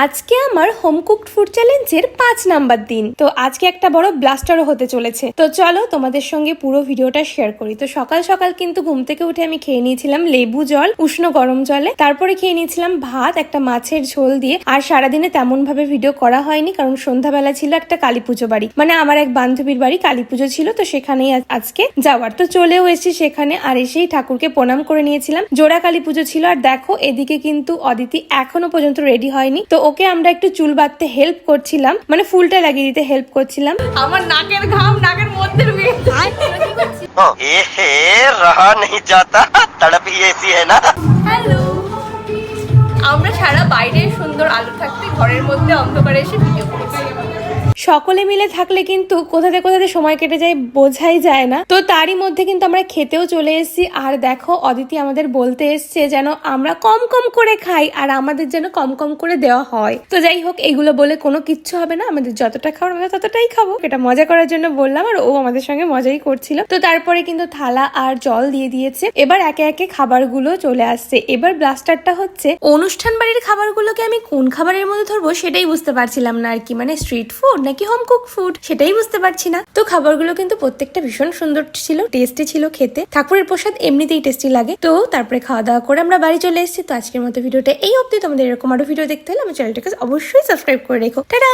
আজকে আমার home cooked food চ্যালেঞ্জের 5 নাম্বার দিন। তো আজকে একটা বড় ব্লাস্টারও হতে চলেছে। তো চলো তোমাদের সঙ্গে পুরো ভিডিওটা শেয়ার করি। তো সকাল সকাল কিন্তু ঘুম থেকে উঠে আমি খেয়ে নিয়েছিলাম লেবু জল উষ্ণ গরম জলে, তারপরে খেয়ে নিয়েছিলাম ভাত একটা মাছের ঝোল দিয়ে। আর সারাদিনে তেমন ভাবে ভিডিও করা হয়নি, কারণ সন্ধ্যাবেলা ছিল একটা কালী পুজো বাড়ি, মানে আমার এক বান্ধবীর বাড়ি কালী পুজো ছিল, তো সেখানেই আজকে যাওয়ার। তো চলেও এসেছি সেখানে, আর এসেই ঠাকুরকে প্রণাম করে নিয়েছিলাম। জোড়া কালী পুজো ছিল। আর দেখো এদিকে কিন্তু অদিতি এখনো পর্যন্ত রেডি হয়নি, তো ওকে আমরা একটু চুল বাঁধতে হেল্প করছিলাম, মানে ফুলটা লাগিয়ে দিতে হেল্প করছিলাম। আমার নাকের ঘাম নাকের মধ্যে ঢুকে रहा नहीं जाता तड़प ही ऐसी है ना। হ্যালো, আমরা সারা বাইরে সুন্দর আলো থাকতে ঘরের মধ্যে অন্ধকারে এসে ভিডিও করেছি। সকলে মিলে থাকলে কিন্তু কোথাতে কোথাতে সময় কেটে যায় বোঝাই যায় না। তো তারই মধ্যে কিন্তু আমরা খেতেও চলে এসেছি। আর দেখো অদিতি আমাদের বলতে এসছে যেন আমরা কম কম করে খাই, আর আমাদের যেন কম কম করে দেওয়া হয়। তো যাই হোক, এগুলো বলে কোনো কিচ্ছু হবে না, আমাদের যতটা খাওয়ার আমরা ততটাই খাবো। এটা মজা করার জন্য বললাম, আর ও আমাদের সঙ্গে মজাই করছিল। তো তারপরে কিন্তু থালা আর জল দিয়ে দিয়েছে। এবার একে একে খাবারগুলো চলে আসছে। এবার ব্লাস্টারটা হচ্ছে অনুষ্ঠান বাড়ির খাবারগুলোকে আমি কোন খাবারের মধ্যে ধরবো সেটাই বুঝতে পারছিলাম না আর কি, মানে স্ট্রিট ফুড নাকি হোম কুক ফুড সেটাই বুঝতে পারছি না। তো খাবারগুলো কিন্তু প্রত্যেকটা ভীষণ সুন্দর ছিল, টেস্টি ছিল খেতে। ঠাকুরের প্রসাদ এমনিতেই টেস্টি লাগে। তো তারপরে খাওয়া দাওয়া করে আমরা বাড়ি চলে এসেছি। তো আজকের মতো ভিডিওটা এই অবধি। তোমাদের এরকম আরো ভিডিও দেখতে হলে আমার চ্যানেলটাকে অবশ্যই সাবস্ক্রাইব করে রেখো। টাটা।